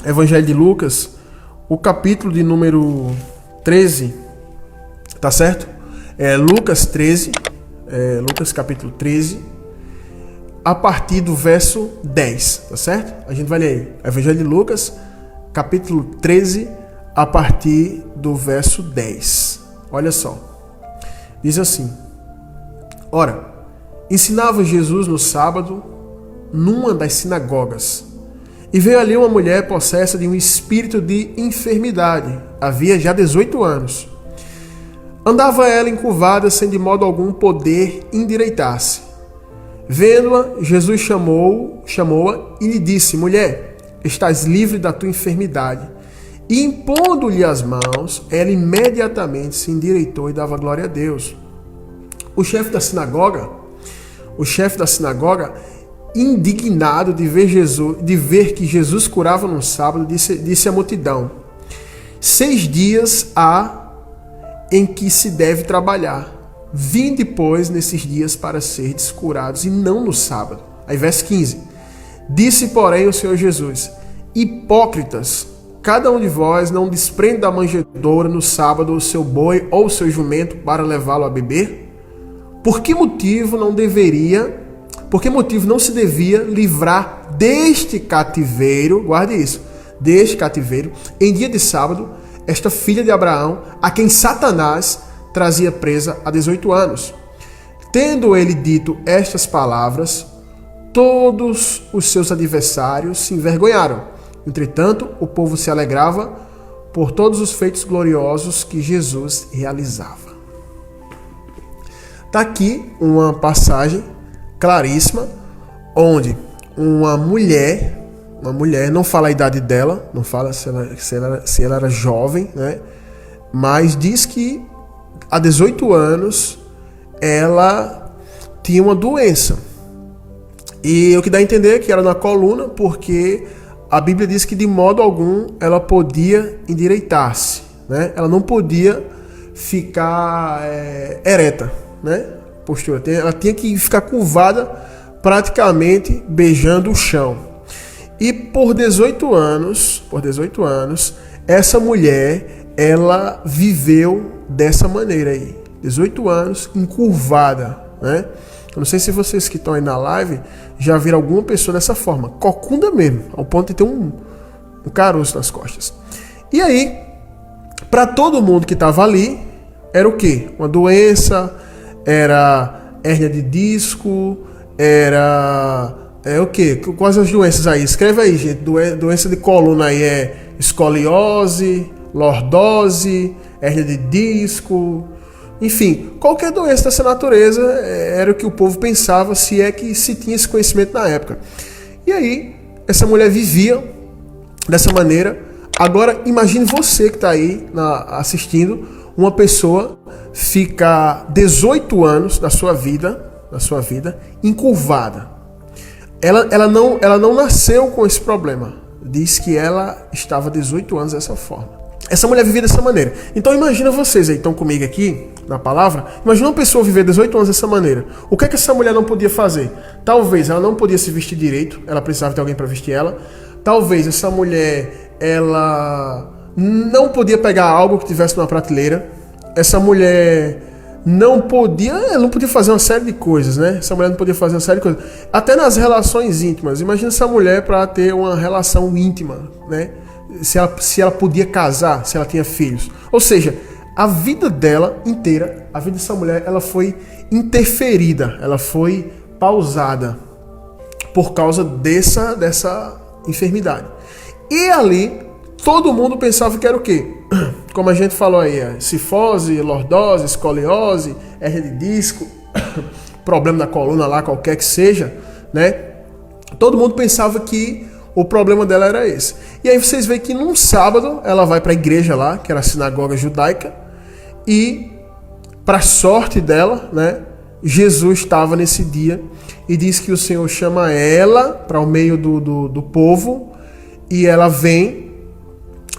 Evangelho de Lucas, o capítulo de número 13, tá certo? Lucas 13, Lucas capítulo 13, a partir do verso 10, tá certo? A gente vai ler aí. Evangelho de Lucas, capítulo 13, a partir do verso 10. Olha só. Diz assim: Ora, ensinava Jesus no sábado, numa das sinagogas. E veio ali uma mulher possessa de um espírito de enfermidade. Havia já 18 anos. Andava ela encurvada, sem de modo algum poder endireitar-se. Vendo-a, Jesus chamou-a e lhe disse: Mulher, estás livre da tua enfermidade. E impondo-lhe as mãos, ela imediatamente se endireitou e dava glória a Deus. O chefe da sinagoga, indignado de ver que Jesus curava no sábado, disse à multidão: 6 dias há em que se deve trabalhar. Vinde, pois, nesses dias para serdes curados, e não no sábado. Aí, verso 15. Disse, porém, o Senhor Jesus: Hipócritas, cada um de vós não desprende da manjedoura no sábado o seu boi ou o seu jumento para levá-lo a beber? Por que motivo não se devia livrar deste cativeiro, guarde isso, deste cativeiro, em dia de sábado, esta filha de Abraão, a quem Satanás trazia presa há 18 anos? Tendo ele dito estas palavras, todos os seus adversários se envergonharam. Entretanto, o povo se alegrava por todos os feitos gloriosos que Jesus realizava. Está aqui uma passagem claríssima, onde uma mulher, não fala a idade dela, não fala se ela era jovem, né? Mas diz que há 18 anos ela tinha uma doença. E o que dá a entender é que era na coluna, porque a Bíblia diz que de modo algum ela podia endireitar-se, né? Ela não podia ficar ereta, né? Postura. Ela tinha que ficar curvada, praticamente beijando o chão. E por 18 anos, essa mulher, ela viveu dessa maneira aí. 18 anos, encurvada, né? Eu não sei se vocês que estão aí na live já viram alguma pessoa dessa forma, cocunda mesmo, ao ponto de ter um caroço nas costas. E aí, para todo mundo que estava ali, era o quê? Uma doença, era hérnia de disco, era o quê? Quais as doenças aí? Escreve aí, gente. Doença de coluna aí é escoliose, lordose, hérnia de disco, enfim, qualquer doença dessa natureza era o que o povo pensava, se é que se tinha esse conhecimento na época. E aí, essa mulher vivia dessa maneira. Agora, imagine você que está aí assistindo, uma pessoa fica 18 anos da sua vida encurvada. Ela não nasceu com esse problema. Diz que ela estava 18 anos dessa forma. Essa mulher vivia dessa maneira. Então imagina vocês aí, estão comigo aqui na palavra. Imagina uma pessoa viver 18 anos dessa maneira. O que é que essa mulher não podia fazer? Talvez ela não podia se vestir direito. Ela precisava de alguém para vestir ela. Talvez essa mulher, ela não podia pegar algo que tivesse numa prateleira. Essa mulher não podia fazer uma série de coisas, né? Essa mulher não podia fazer uma série de coisas. Até nas relações íntimas. Imagina essa mulher para ter uma relação íntima, né? Se ela podia casar, se ela tinha filhos. Ou seja, a vida dela inteira, a vida dessa mulher, ela foi interferida, ela foi pausada por causa dessa enfermidade. E ali, todo mundo pensava que era o quê? Como a gente falou aí, cifose, lordose, escoliose, hérnia de disco, problema na coluna lá, qualquer que seja, né? Todo mundo pensava que o problema dela era esse. E aí vocês veem que num sábado ela vai para a igreja lá, que era a sinagoga judaica, e para sorte dela, né, Jesus estava nesse dia e diz que o Senhor chama ela para o meio do povo e ela vem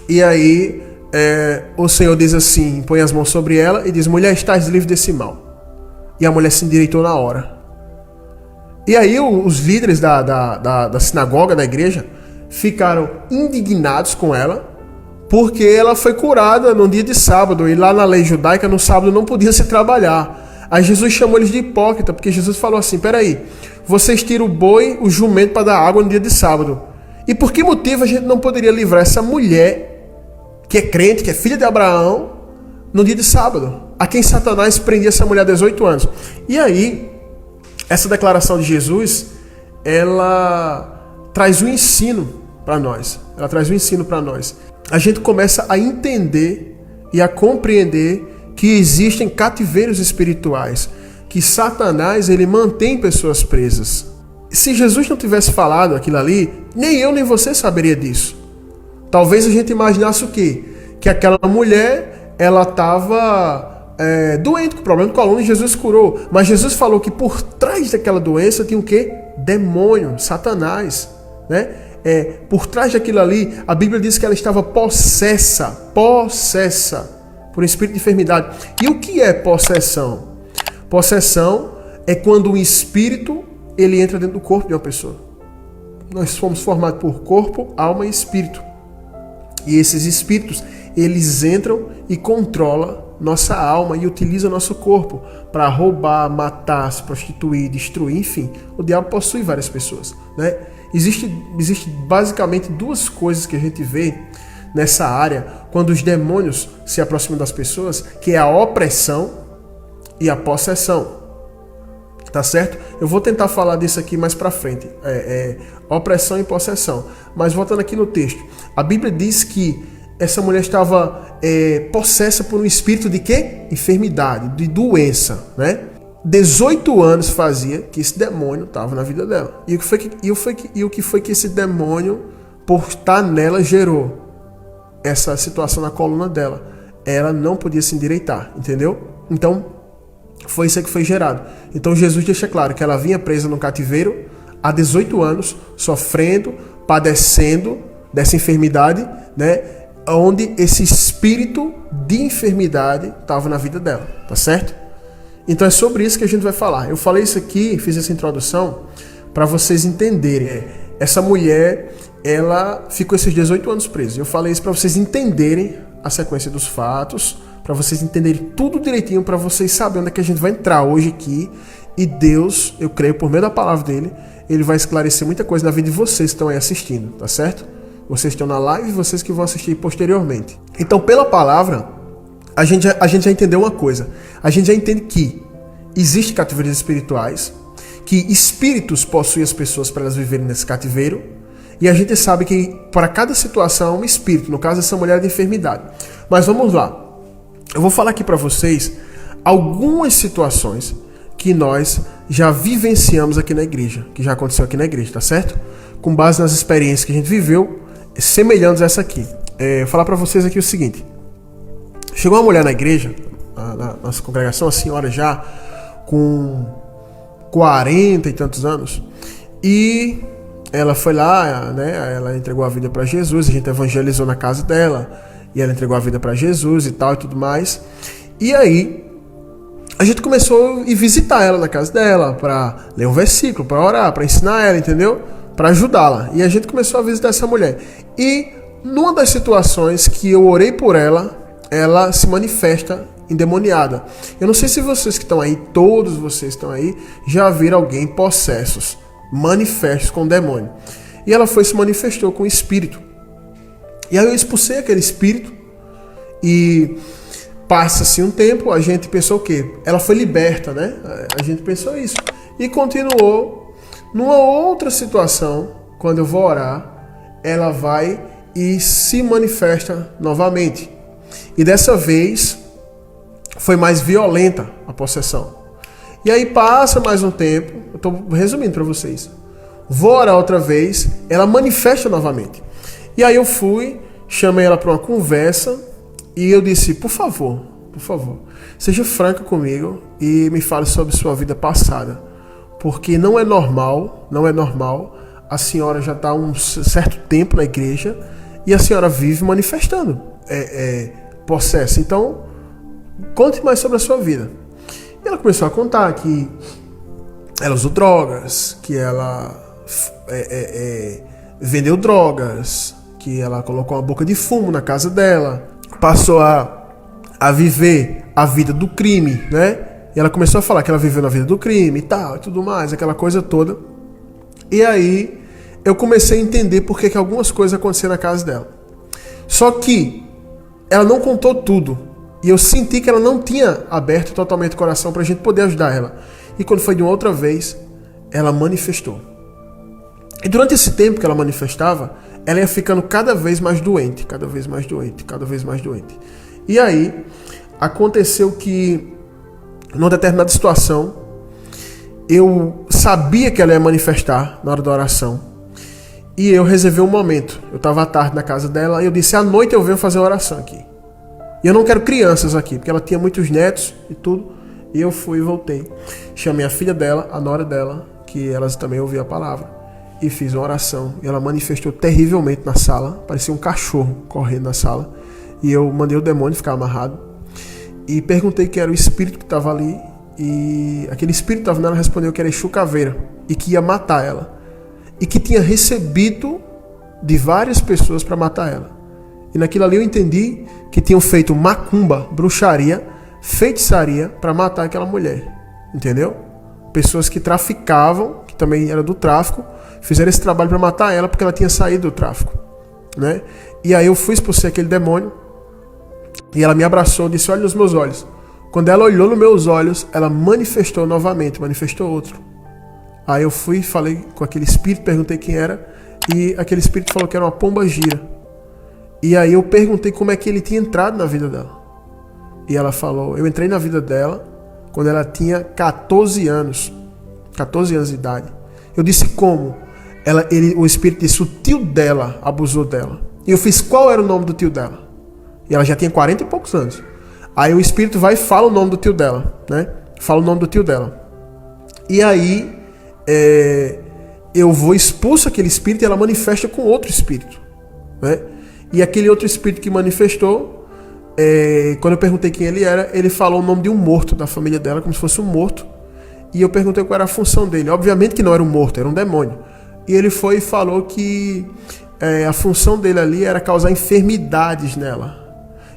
e aí o Senhor diz assim, põe as mãos sobre ela e diz: mulher, estás livre desse mal. E a mulher se endireitou na hora. E aí os líderes da sinagoga, da igreja, ficaram indignados com ela, porque ela foi curada no dia de sábado, e lá na lei judaica, no sábado não podia se trabalhar. Aí Jesus chamou eles de hipócrita, porque Jesus falou assim: peraí, vocês tiram o boi, o jumento para dar água no dia de sábado. E por que motivo a gente não poderia livrar essa mulher, que é crente, que é filha de Abraão, no dia de sábado? A quem Satanás prendia essa mulher há 18 anos. E aí, essa declaração de Jesus, ela traz um ensino para nós. Ela traz um ensino para nós. A gente começa a entender e a compreender que existem cativeiros espirituais, que Satanás ele mantém pessoas presas. Se Jesus não tivesse falado aquilo ali, nem eu nem você saberia disso. Talvez a gente imaginasse o quê? Que aquela mulher, ela estava doente, com problema de coluna, e Jesus curou. Mas Jesus falou que por trás daquela doença tinha o quê? Demônio, Satanás, né? Por trás daquilo ali, a Bíblia diz que ela estava possessa por um espírito de enfermidade. E o que é possessão? Possessão é quando um espírito ele entra dentro do corpo de uma pessoa. Nós fomos formados por corpo, alma e espírito. E esses espíritos, eles entram e controlam nossa alma e utilizam nosso corpo para roubar, matar, se prostituir, destruir, enfim. O diabo possui várias pessoas, né? Existe basicamente duas coisas que a gente vê nessa área quando os demônios se aproximam das pessoas, que é a opressão e a possessão. Tá certo? Eu vou tentar falar disso aqui mais pra frente. Opressão e possessão. Mas voltando aqui no texto. A Bíblia diz que essa mulher estava possessa por um espírito de quê? Enfermidade, de doença, né? 18 anos fazia que esse demônio estava na vida dela. E o que foi que esse demônio, por estar nela, gerou? Essa situação na coluna dela. Ela não podia se endireitar, entendeu? Então, foi isso que foi gerado. Então Jesus deixa claro que ela vinha presa no cativeiro há 18 anos, sofrendo, padecendo dessa enfermidade, né? Onde esse espírito de enfermidade estava na vida dela, tá certo? Então é sobre isso que a gente vai falar. Eu falei isso aqui, fiz essa introdução para vocês entenderem. Essa mulher, ela ficou esses 18 anos presa. Eu falei isso para vocês entenderem a sequência dos fatos, para vocês entenderem tudo direitinho, para vocês saberem onde é que a gente vai entrar hoje aqui. E Deus, eu creio, por meio da palavra dele, ele vai esclarecer muita coisa na vida de vocês que estão aí assistindo, tá certo? Vocês estão na live e vocês que vão assistir posteriormente. Então, pela palavra, a gente já entendeu uma coisa. A gente já entende que existem cativeiros espirituais, que espíritos possuem as pessoas para elas viverem nesse cativeiro, e a gente sabe que para cada situação é um espírito, no caso essa mulher é de enfermidade. Mas vamos lá. Eu vou falar aqui para vocês algumas situações que nós já vivenciamos aqui na igreja, que já aconteceu aqui na igreja, tá certo? Com base nas experiências que a gente viveu, semelhantes a essa aqui. Vou falar para vocês aqui o seguinte. Chegou uma mulher na igreja, na nossa congregação, a senhora já com 40 e tantos anos, e ela foi lá, né? Ela entregou a vida para Jesus, a gente evangelizou na casa dela, e ela entregou a vida para Jesus e tal e tudo mais. E aí, a gente começou a ir visitar ela na casa dela, para ler um versículo, para orar, para ensinar ela, entendeu? Para ajudá-la. E a gente começou a visitar essa mulher. E numa das situações que eu orei por ela, ela se manifesta endemoniada. Eu não sei se vocês que estão aí, todos vocês que estão aí, já viram alguém possessos, manifestos com demônio. E ela foi se manifestou com o espírito. E aí eu expulsei aquele espírito e passa-se um tempo, a gente pensou o quê? Ela foi liberta, né? A gente pensou isso. E continuou numa outra situação, quando eu vou orar, ela vai e se manifesta novamente. E dessa vez foi mais violenta a possessão. E aí passa mais um tempo, eu estou resumindo para vocês. Vou orar outra vez, ela manifesta novamente. E aí eu fui, chamei ela para uma conversa e eu disse, por favor, seja franca comigo e me fale sobre sua vida passada. Porque não é normal a senhora já está há um certo tempo na igreja e a senhora vive manifestando possesso. Então, conte mais sobre a sua vida. E ela começou a contar que ela usou drogas, que ela vendeu drogas, que ela colocou uma boca de fumo na casa dela, passou a viver a vida do crime, né? E ela começou a falar que ela viveu na vida do crime e tal, e tudo mais, aquela coisa toda. E aí eu comecei a entender por que algumas coisas aconteciam na casa dela. Só que ela não contou tudo. E eu senti que ela não tinha aberto totalmente o coração pra gente poder ajudar ela. E quando foi de uma outra vez, ela manifestou. E durante esse tempo que ela manifestava, ela ia ficando cada vez mais doente, cada vez mais doente, cada vez mais doente. E aí, aconteceu que, numa determinada situação, eu sabia que ela ia manifestar na hora da oração. E eu reservei um momento. Eu estava à tarde na casa dela e eu disse, à noite eu venho fazer uma oração aqui. E eu não quero crianças aqui, porque ela tinha muitos netos e tudo. E eu fui e voltei. Chamei a filha dela, a nora dela, que elas também ouviam a palavra. E fiz uma oração. E ela manifestou terrivelmente na sala. Parecia um cachorro correndo na sala. E eu mandei o demônio ficar amarrado. E perguntei quem era o espírito que estava ali. E aquele espírito que estava nela respondeu que era Exu Caveira. E que ia matar ela. E que tinha recebido de várias pessoas para matar ela. E naquilo ali eu entendi que tinham feito macumba, bruxaria, feitiçaria para matar aquela mulher. Entendeu? Pessoas que traficavam, que também era do tráfico, fizeram esse trabalho para matar ela porque ela tinha saído do tráfico. Né? E aí eu fui expulsar aquele demônio. E ela me abraçou e disse, olha nos meus olhos. Quando ela olhou nos meus olhos, ela manifestou novamente, manifestou outro. Aí eu fui, falei com aquele espírito, perguntei quem era, e aquele espírito falou que era uma pomba gira. E aí eu perguntei como é que ele tinha entrado na vida dela. E ela falou, eu entrei na vida dela quando ela tinha 14 anos. 14 anos de idade. Eu disse como? O espírito disse, o tio dela abusou dela. E eu fiz, qual era o nome do tio dela? E ela já tinha 40 e poucos anos. Aí o espírito vai e fala o nome do tio dela, né? Fala o nome do tio dela. E aí eu vou expulso aquele espírito e ela manifesta com outro espírito, né? E aquele outro espírito que manifestou, quando eu perguntei quem ele era, ele falou o nome de um morto da família dela, como se fosse um morto. E eu perguntei qual era a função dele. Obviamente que não era um morto, era um demônio. E ele foi e falou que a função dele ali era causar enfermidades nela.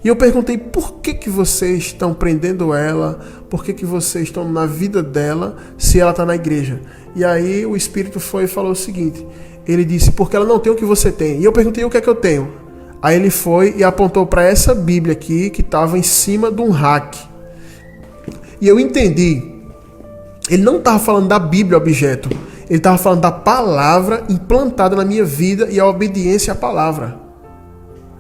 E eu perguntei, por que vocês estão prendendo ela? Por que vocês estão na vida dela se ela está na igreja? E aí o espírito foi e falou o seguinte, ele disse, porque ela não tem o que você tem. E eu perguntei, o que é que eu tenho? Aí ele foi e apontou para essa Bíblia aqui, que estava em cima de um rack. E eu entendi, ele não estava falando da Bíblia, objeto. Ele estava falando da palavra implantada na minha vida e a obediência à palavra.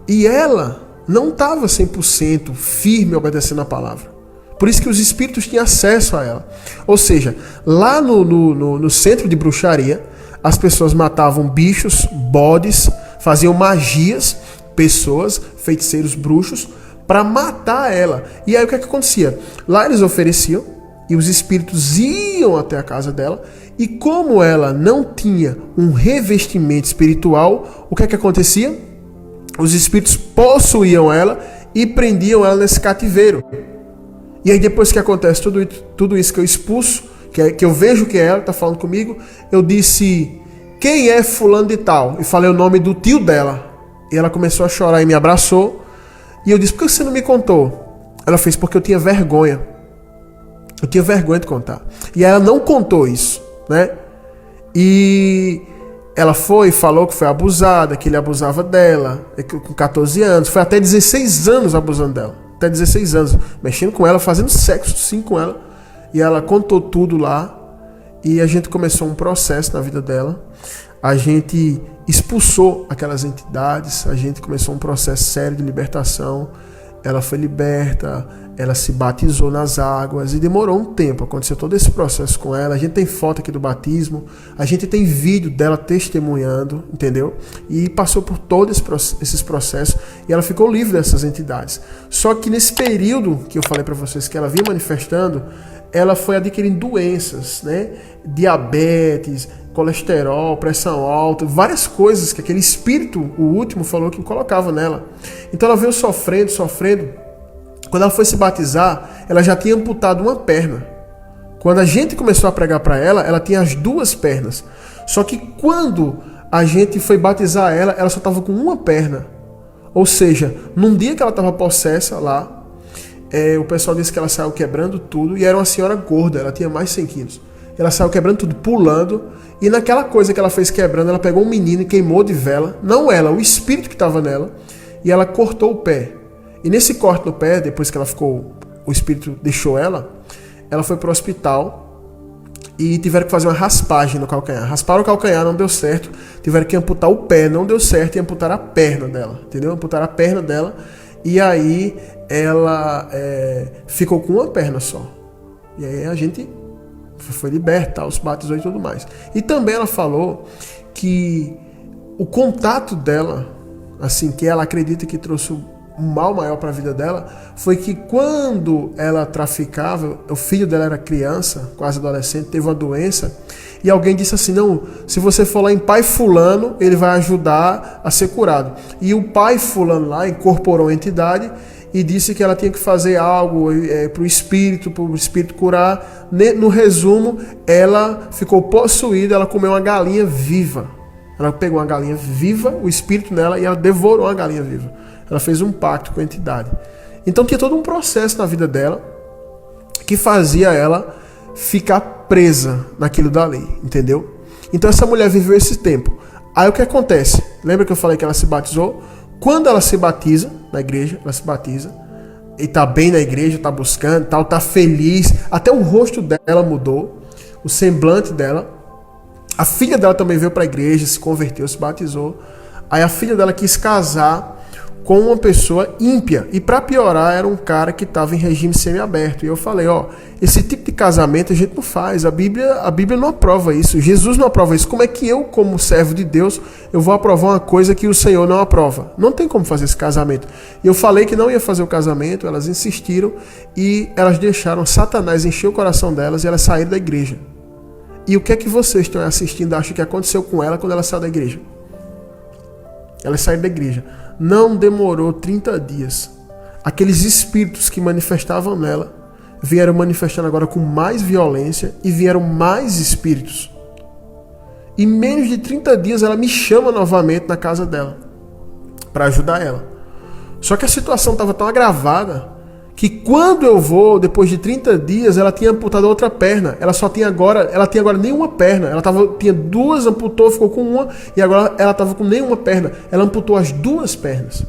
E ela não estava 100% firme obedecendo a palavra. Por isso que os espíritos tinham acesso a ela. Ou seja, lá no centro de bruxaria, as pessoas matavam bichos, bodes, faziam magias, pessoas, feiticeiros, bruxos, para matar ela. E aí o que acontecia? Lá eles ofereciam, e os espíritos iam até a casa dela, e como ela não tinha um revestimento espiritual, o que acontecia? Os espíritos possuíam ela e prendiam ela nesse cativeiro. E aí depois que acontece tudo isso que eu expulso, que eu vejo que ela está falando comigo, eu disse, quem é fulano de tal? E falei o nome do tio dela. E ela começou a chorar e me abraçou. E eu disse, por que você não me contou? Ela fez, porque eu tinha vergonha. Eu tinha vergonha de contar. E ela não contou isso, né? E ela foi e falou que foi abusada, que ele abusava dela, com 14 anos. Foi até 16 anos abusando dela. Até 16 anos. Mexendo com ela, fazendo sexo sim com ela. E ela contou tudo lá. E a gente começou um processo na vida dela. A gente expulsou aquelas entidades. A gente começou um processo sério de libertação. Ela foi liberta, ela se batizou nas águas e demorou um tempo, aconteceu todo esse processo com ela. A gente tem foto aqui do batismo, a gente tem vídeo dela testemunhando, entendeu? E passou por todos esses processos e ela ficou livre dessas entidades. Só que nesse período que eu falei para vocês que ela vinha manifestando, ela foi adquirindo doenças, né? Diabetes, colesterol, pressão alta, várias coisas que aquele espírito, o último, falou que colocava nela. Então ela veio sofrendo. Quando ela foi se batizar, ela já tinha amputado uma perna. Quando a gente começou a pregar para ela, ela tinha as duas pernas. Só que quando a gente foi batizar ela, ela só estava com uma perna. Ou seja, num dia que ela estava possessa lá, o pessoal disse que ela saiu quebrando tudo, e era uma senhora gorda, ela tinha mais de 100 quilos. Ela saiu quebrando tudo, pulando, e naquela coisa que ela fez quebrando, ela pegou um menino e queimou de vela, não ela, o espírito que estava nela, e ela cortou o pé. E nesse corte no pé, depois que ela ficou, o espírito deixou ela foi para o hospital, e tiveram que fazer uma raspagem no calcanhar. Rasparam o calcanhar, não deu certo. Tiveram que amputar o pé, não deu certo, e amputaram a perna dela. Entendeu? Amputaram a perna dela. E aí ela ficou com uma perna só. E aí a gente foi liberta, os batizou e tudo mais. E também ela falou que o contato dela, assim, que ela acredita que trouxe um mal maior para a vida dela, foi que quando ela traficava, o filho dela era criança, quase adolescente, teve uma doença, e alguém disse assim, não, se você for lá em pai fulano, ele vai ajudar a ser curado. E o pai fulano lá incorporou a entidade e disse que ela tinha que fazer algo para o espírito curar. No resumo, ela ficou possuída, ela comeu uma galinha viva. Ela pegou uma galinha viva, o espírito nela, e ela devorou a galinha viva. Ela fez um pacto com a entidade. Então tinha todo um processo na vida dela que fazia ela ficar presa naquilo dali, entendeu? Então essa mulher viveu esse tempo. Aí o que acontece? Lembra que eu falei que ela se batizou? Quando ela se batiza na igreja, ela se batiza e tá bem na igreja, tá buscando, tal, tá feliz, até o rosto dela mudou, o semblante dela. A filha dela também veio para a igreja, se converteu, se batizou. Aí a filha dela quis casar com uma pessoa ímpia. E para piorar, era um cara que estava em regime semiaberto. E eu falei, esse tipo de casamento a gente não faz. A Bíblia não aprova isso. Jesus não aprova isso. Como é que eu, como servo de Deus, eu vou aprovar uma coisa que o Senhor não aprova? Não tem como fazer esse casamento. E eu falei que não ia fazer o casamento, elas insistiram e elas deixaram Satanás encher o coração delas e elas saíram da igreja. E o que é que vocês estão assistindo acham que aconteceu com ela quando ela saiu da igreja? Elas saíram da igreja. Não demorou 30 dias. Aqueles espíritos que manifestavam nela vieram manifestando agora com mais violência e vieram mais espíritos. Em menos de 30 dias ela me chama novamente na casa dela para ajudar ela. Só que a situação estava tão agravada que quando eu vou, depois de 30 dias, ela tinha amputado a outra perna. Ela tinha agora nenhuma perna. Ela tinha duas, amputou, ficou com uma, e agora ela estava com nenhuma perna. Ela amputou as duas pernas.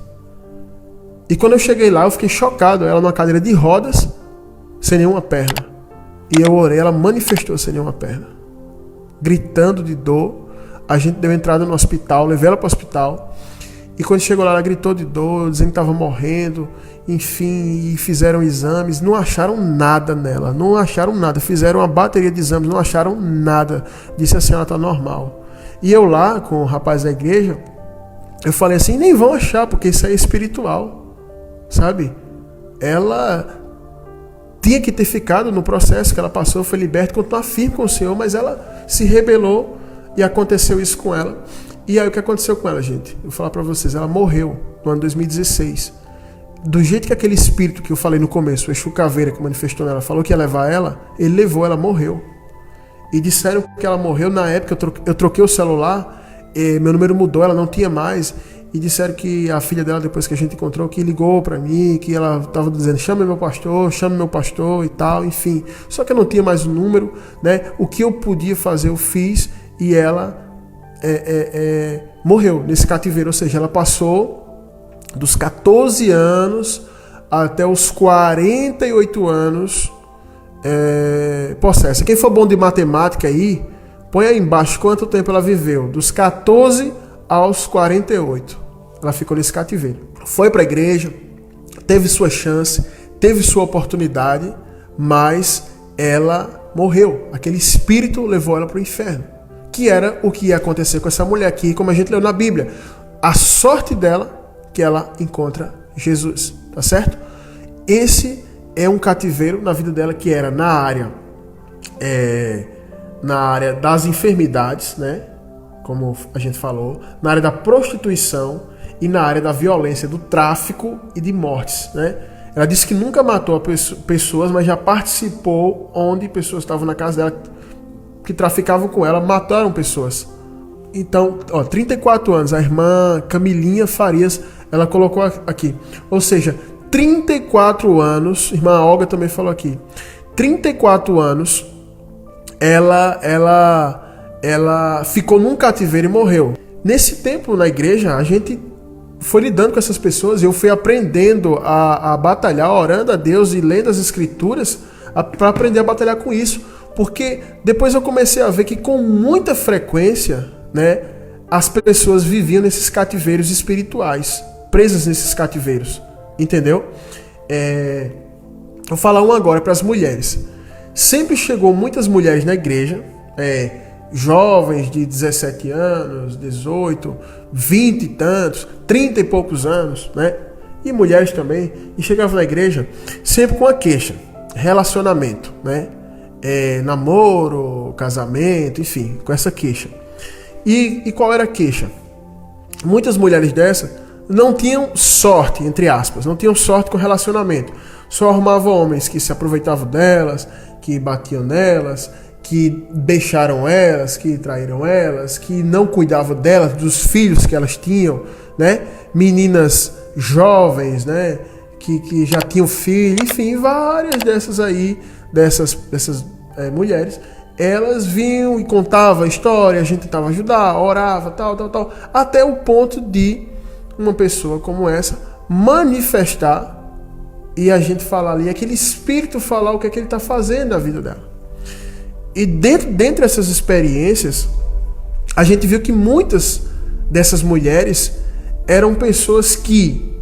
E quando eu cheguei lá, eu fiquei chocado. Ela numa cadeira de rodas, sem nenhuma perna. E eu orei, ela manifestou sem nenhuma perna. Gritando de dor. A gente deu entrada no hospital, levei ela para o hospital. E quando chegou lá, ela gritou de dor, dizendo que estava morrendo. Enfim, e fizeram exames, não acharam nada nela, não acharam nada, fizeram uma bateria de exames, não acharam nada, disse assim, ela está normal. E eu lá, com o rapaz da igreja, eu falei assim, nem vão achar, porque isso é espiritual, sabe? Ela tinha que ter ficado no processo que ela passou, foi liberta, continuar firme com o Senhor, mas ela se rebelou e aconteceu isso com ela. E aí o que aconteceu com ela, gente? Eu vou falar para vocês, ela morreu no ano 2016. Do jeito que aquele espírito que eu falei no começo, o Exu Caveira, que manifestou nela, falou que ia levar ela, ele levou, ela morreu. E disseram que ela morreu na época, eu troquei o celular, meu número mudou, ela não tinha mais, e disseram que a filha dela, depois que a gente encontrou, que ligou pra mim, que ela estava dizendo, chame meu pastor e tal, enfim. Só que eu não tinha mais o número, né? O que eu podia fazer, eu fiz, e ela morreu nesse cativeiro, ou seja, ela passou dos 14 anos até os 48 anos possessa. Quem for bom de matemática aí, põe aí embaixo quanto tempo ela viveu. Dos 14 aos 48. Ela ficou nesse cativeiro. Foi para a igreja, teve sua chance, teve sua oportunidade, mas ela morreu. Aquele espírito levou ela para o inferno. Que era o que ia acontecer com essa mulher aqui, como a gente leu na Bíblia. A sorte dela que ela encontra Jesus, tá certo? Esse é um cativeiro na vida dela que era na área das enfermidades, né? Como a gente falou, na área da prostituição e na área da violência, do tráfico e de mortes, né? Ela disse que nunca matou pessoas, mas já participou onde pessoas estavam na casa dela que traficavam com ela, mataram pessoas. Então, 34 anos, a irmã Camilinha Farias, ela colocou aqui. Ou seja, 34 anos, irmã Olga também falou aqui, 34 anos, ela ficou num cativeiro e morreu. Nesse tempo na igreja, a gente foi lidando com essas pessoas, eu fui aprendendo a batalhar, orando a Deus e lendo as escrituras, para aprender a batalhar com isso, porque depois eu comecei a ver que com muita frequência, né, as pessoas viviam nesses cativeiros espirituais, presas nesses cativeiros, entendeu? Vou falar um agora para as mulheres. Sempre chegou muitas mulheres na igreja, jovens de 17 anos, 18, 20 e tantos, 30 e poucos anos, né? E mulheres também, e chegavam na igreja sempre com a queixa, relacionamento, né? Namoro, casamento, enfim, com essa queixa. E qual era a queixa? Muitas mulheres dessas não tinham sorte, entre aspas, não tinham sorte com relacionamento. Só arrumavam homens que se aproveitavam delas, que batiam nelas, que deixaram elas, que traíram elas, que não cuidavam delas, dos filhos que elas tinham, né? Meninas jovens, né? Que já tinham filho, enfim, várias dessas aí, dessas mulheres, elas vinham e contavam a história, a gente tentava ajudar, orava, tal, até o ponto de uma pessoa como essa manifestar e a gente falar ali, aquele espírito falar o que é que ele está fazendo na vida dela. E dentre essas experiências, a gente viu que muitas dessas mulheres eram pessoas que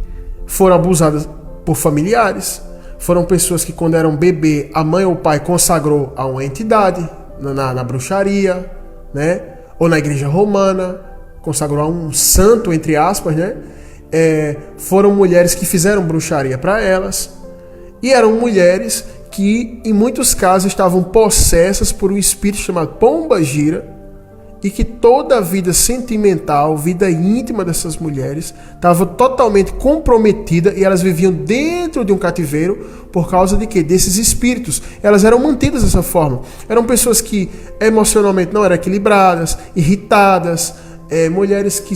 foram abusadas por familiares, foram pessoas que quando eram bebê, a mãe ou o pai consagrou a uma entidade, na bruxaria, né? Ou na igreja romana, consagrou a um santo, entre aspas, né? Foram mulheres que fizeram bruxaria para elas, e eram mulheres que em muitos casos estavam possessas por um espírito chamado pomba-gira, e que toda a vida sentimental, vida íntima dessas mulheres estava totalmente comprometida, e elas viviam dentro de um cativeiro por causa de quê? Desses espíritos. Elas eram mantidas dessa forma. Eram pessoas que emocionalmente não eram equilibradas, irritadas, mulheres que,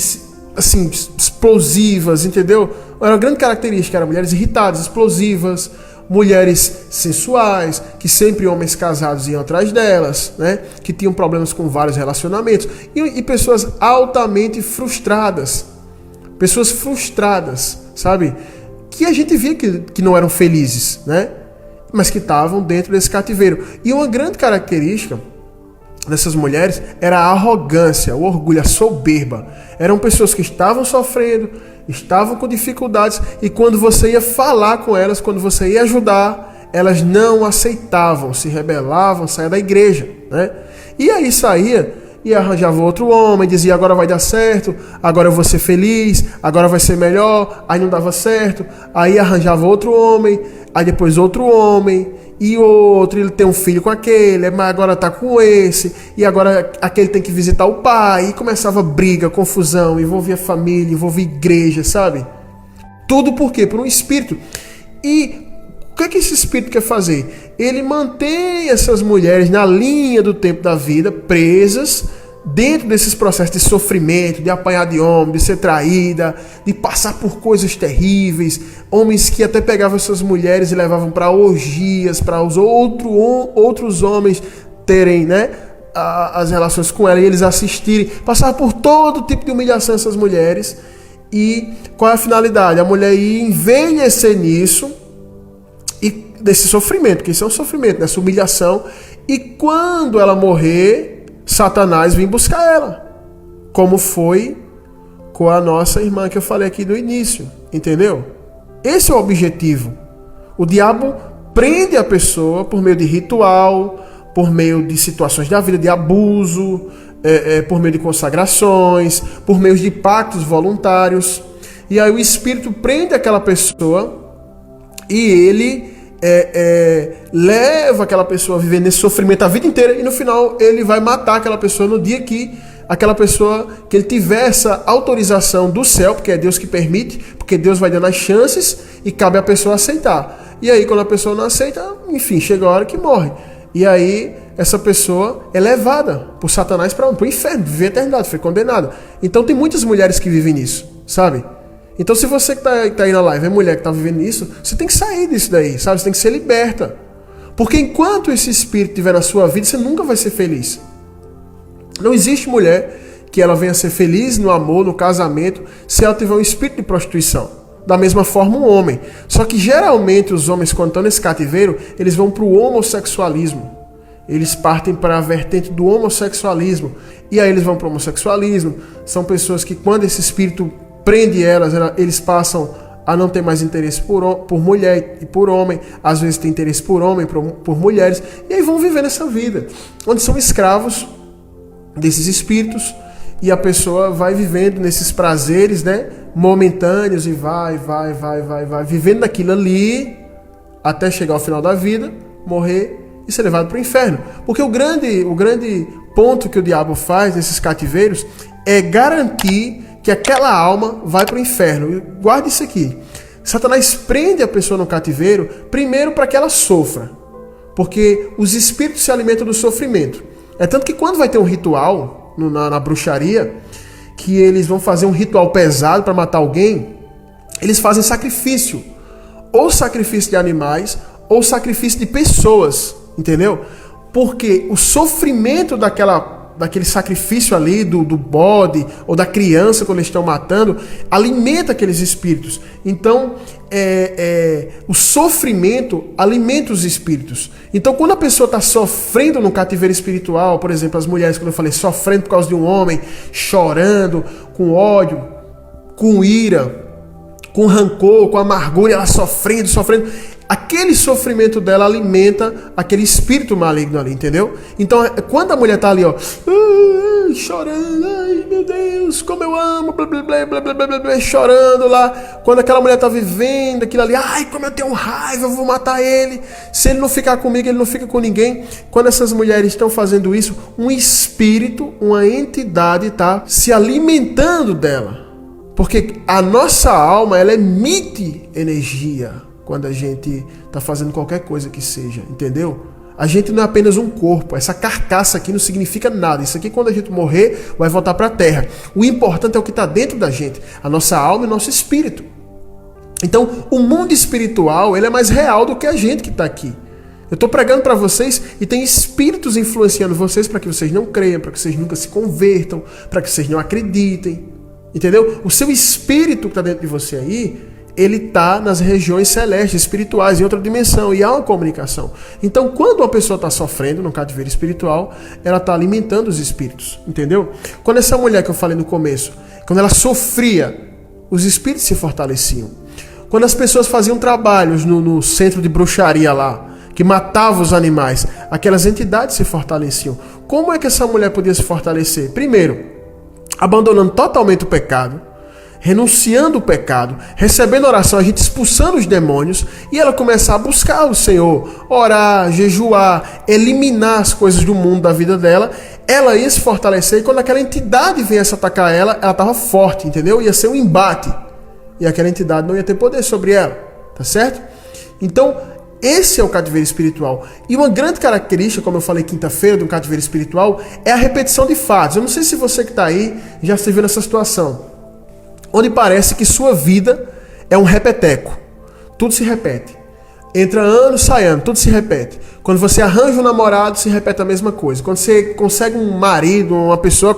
assim, explosivas, entendeu? Era uma grande característica, eram mulheres irritadas, explosivas, mulheres sensuais, que sempre homens casados iam atrás delas, né? Que tinham problemas com vários relacionamentos, e pessoas altamente frustradas, sabe? Que a gente via que não eram felizes, né? Mas que estavam dentro desse cativeiro. E uma grande característica dessas mulheres era a arrogância, o orgulho, a soberba. Eram pessoas que estavam sofrendo, estavam com dificuldades, e quando você ia falar com elas, quando você ia ajudar, elas não aceitavam, se rebelavam, saíam da igreja, né? E aí saía e arranjava outro homem, dizia agora vai dar certo, agora eu vou ser feliz, agora vai ser melhor, aí não dava certo, aí arranjava outro homem, aí depois outro homem, e outro, ele tem um filho com aquele, mas agora tá com esse, e agora aquele tem que visitar o pai, e começava briga, confusão, envolvia família, envolvia igreja, sabe? Tudo por quê? Por um espírito. E o que é que esse espírito quer fazer? Ele mantém essas mulheres na linha do tempo da vida, presas, dentro desses processos de sofrimento, de apanhar de homem, de ser traída, de passar por coisas terríveis, homens que até pegavam essas mulheres e levavam para orgias, para os outros homens terem, né, as relações com ela e eles assistirem, passavam por todo tipo de humilhação essas mulheres. E qual é a finalidade? A mulher ia envelhecer nisso, e desse sofrimento, porque isso é um sofrimento, dessa humilhação, e quando ela morrer, Satanás vem buscar ela, como foi com a nossa irmã que eu falei aqui no início, entendeu? Esse é o objetivo. O diabo prende a pessoa por meio de ritual, por meio de situações da vida de abuso, por meio de consagrações, por meio de pactos voluntários, e aí o espírito prende aquela pessoa e ele leva aquela pessoa a viver nesse sofrimento a vida inteira, e no final ele vai matar aquela pessoa no dia que aquela pessoa, que ele tiver essa autorização do céu, porque é Deus que permite, porque Deus vai dando as chances e cabe a pessoa aceitar. E aí quando a pessoa não aceita, enfim, chega a hora que morre. E aí essa pessoa é levada por Satanás para o inferno, viver a eternidade, foi condenada. Então tem muitas mulheres que vivem nisso, sabe? Então se você que tá aí na live é mulher que tá vivendo nisso, você tem que sair disso daí, sabe? Você tem que ser liberta. Porque enquanto esse espírito estiver na sua vida, você nunca vai ser feliz. Não existe mulher que ela venha ser feliz no amor, no casamento, se ela tiver um espírito de prostituição. Da mesma forma um homem. Só que geralmente os homens, quando estão nesse cativeiro, eles vão para o homossexualismo. Eles partem para a vertente do homossexualismo. E aí eles vão para o homossexualismo. São pessoas que quando esse espírito prende elas, eles passam a não ter mais interesse por mulher e por homem. Às vezes tem interesse por homem, por mulheres. E aí vão viver nessa vida, onde são escravos desses espíritos. E a pessoa vai vivendo nesses prazeres, né, momentâneos e vai, vivendo daquilo ali até chegar ao final da vida, morrer e ser levado para o inferno. Porque o grande ponto que o diabo faz nesses cativeiros é garantir que aquela alma vai para o inferno. E guarde isso aqui. Satanás prende a pessoa no cativeiro primeiro para que ela sofra. Porque os espíritos se alimentam do sofrimento. É tanto que quando vai ter um ritual na bruxaria, que eles vão fazer um ritual pesado para matar alguém, eles fazem sacrifício. Ou sacrifício de animais, ou sacrifício de pessoas. Entendeu? Porque o sofrimento daquele sacrifício ali, do bode, ou da criança quando eles estão matando, alimenta aqueles espíritos. Então, o sofrimento alimenta os espíritos. Então, quando a pessoa está sofrendo no cativeiro espiritual, por exemplo, as mulheres, quando eu falei, sofrendo por causa de um homem, chorando, com ódio, com ira, com rancor, com amargura, ela sofrendo, aquele sofrimento dela alimenta aquele espírito maligno ali, entendeu? Então, quando a mulher tá ali, ó, chorando, ai meu Deus, como eu amo, blá, blá, blá, blá, blá, blá, blá, chorando lá, quando aquela mulher tá vivendo aquilo ali, ai como eu tenho raiva, eu vou matar ele, se ele não ficar comigo, ele não fica com ninguém. Quando essas mulheres estão fazendo isso, um espírito, uma entidade tá se alimentando dela, porque a nossa alma, ela emite energia quando a gente está fazendo qualquer coisa que seja, entendeu? A gente não é apenas um corpo, essa carcaça aqui não significa nada. Isso aqui, quando a gente morrer, vai voltar para a terra. O importante é o que está dentro da gente, a nossa alma e o nosso espírito. Então, o mundo espiritual, ele é mais real do que a gente que está aqui. Eu estou pregando para vocês e tem espíritos influenciando vocês para que vocês não creiam, para que vocês nunca se convertam, para que vocês não acreditem, entendeu? O seu espírito que está dentro de você aí, ele está nas regiões celestes, espirituais, em outra dimensão, e há uma comunicação. Então, quando uma pessoa está sofrendo no cativeiro espiritual, ela está alimentando os espíritos, entendeu? Quando essa mulher que eu falei no começo, quando ela sofria, os espíritos se fortaleciam. Quando as pessoas faziam trabalhos no centro de bruxaria lá, que matava os animais, aquelas entidades se fortaleciam. Como é que essa mulher podia se fortalecer? Primeiro, abandonando totalmente o pecado, renunciando o pecado, recebendo oração, a gente expulsando os demônios, e ela começar a buscar o Senhor, orar, jejuar, eliminar as coisas do mundo da vida dela, ela ia se fortalecer, e quando aquela entidade viesse atacar ela estava forte, entendeu? Ia ser um embate, e aquela entidade não ia ter poder sobre ela, tá certo? Então, esse é o cativeiro espiritual. E uma grande característica, como eu falei quinta-feira, do cativeiro espiritual, é a repetição de fatos. Eu não sei se você que está aí já se viu nessa situação, onde parece que sua vida é um repeteco. Tudo se repete. Entra ano, sai ano, tudo se repete. Quando você arranja um namorado, se repete a mesma coisa. Quando você consegue um marido, uma pessoa,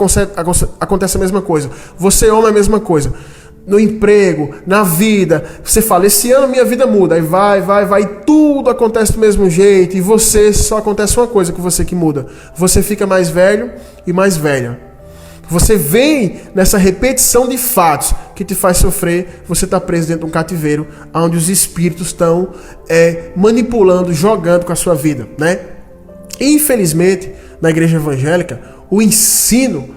acontece a mesma coisa. Você homem, a mesma coisa. No emprego, na vida, você fala, esse ano minha vida muda. Aí vai, e tudo acontece do mesmo jeito. E você, só acontece uma coisa com você que muda. Você fica mais velho e mais velha. Você vem nessa repetição de fatos que te faz sofrer, você está preso dentro de um cativeiro onde os espíritos estão manipulando, jogando com a sua vida, né? Infelizmente, na igreja evangélica, o ensino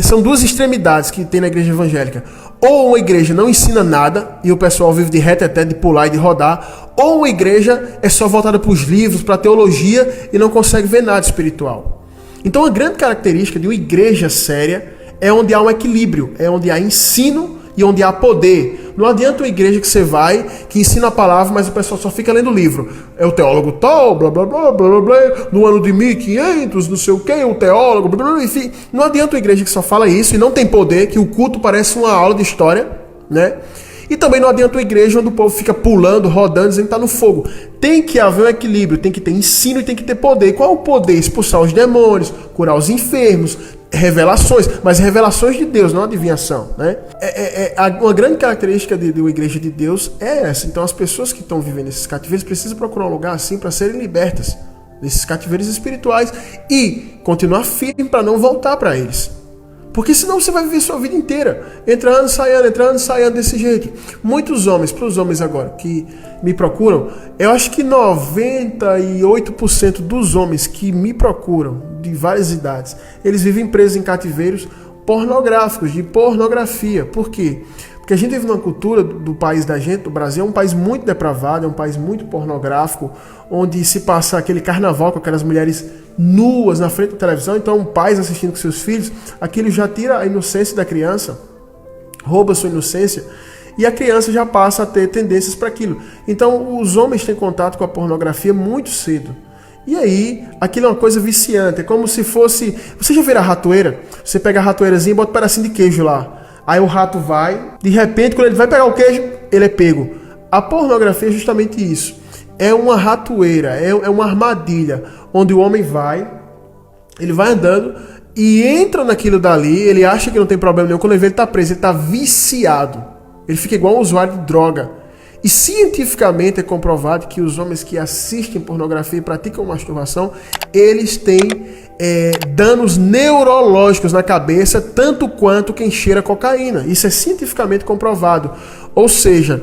são duas extremidades que tem na igreja evangélica. Ou uma igreja não ensina nada e o pessoal vive de reteté, de pular e de rodar, ou uma igreja é só voltada para os livros, para a teologia e não consegue ver nada espiritual. Então, a grande característica de uma igreja séria é onde há um equilíbrio, é onde há ensino e onde há poder. Não adianta uma igreja que você vai, que ensina a palavra, mas o pessoal só fica lendo o livro. É o teólogo tal, blá blá blá blá blá blá, no ano de 1500, não sei o que, o teólogo, blá, blá, enfim. Não adianta uma igreja que só fala isso e não tem poder, que o culto parece uma aula de história, né? E também não adianta uma igreja onde o povo fica pulando, rodando, dizendo que está no fogo. Tem que haver um equilíbrio, tem que ter ensino e tem que ter poder. E qual é o poder? Expulsar os demônios, curar os enfermos, revelações, mas revelações de Deus, não adivinhação, né? Uma grande característica de uma igreja de Deus é essa. Então as pessoas que estão vivendo esses cativeiros precisam procurar um lugar assim para serem libertas desses cativeiros espirituais e continuar firme para não voltar para eles. Porque senão você vai viver sua vida inteira entrando, saindo desse jeito. Muitos homens, para os homens agora que me procuram, eu acho que 98% dos homens que me procuram, de várias idades, eles vivem presos em cativeiros pornográficos, de pornografia. Por quê? Porque a gente vive numa cultura do país da gente, do Brasil, é um país muito depravado, é um país muito pornográfico, onde se passa aquele carnaval com aquelas mulheres nuas na frente da televisão. Então, pais assistindo com seus filhos, aquilo já tira a inocência da criança, rouba sua inocência, e a criança já passa a ter tendências para aquilo. Então, os homens têm contato com a pornografia muito cedo. E aí, aquilo é uma coisa viciante, é como se fosse... Você já viu a ratoeira? Você pega a ratoeirazinha e bota um pedacinho de queijo lá. Aí o rato vai, de repente, quando ele vai pegar o queijo, ele é pego. A pornografia é justamente isso. É uma ratoeira, é uma armadilha, onde o homem vai, ele vai andando e entra naquilo dali, ele acha que não tem problema nenhum, quando ele vê, ele está preso, ele está viciado. Ele fica igual um usuário de droga. E cientificamente é comprovado que os homens que assistem pornografia e praticam masturbação, eles têm danos neurológicos na cabeça, tanto quanto quem cheira cocaína. Isso é cientificamente comprovado. Ou seja,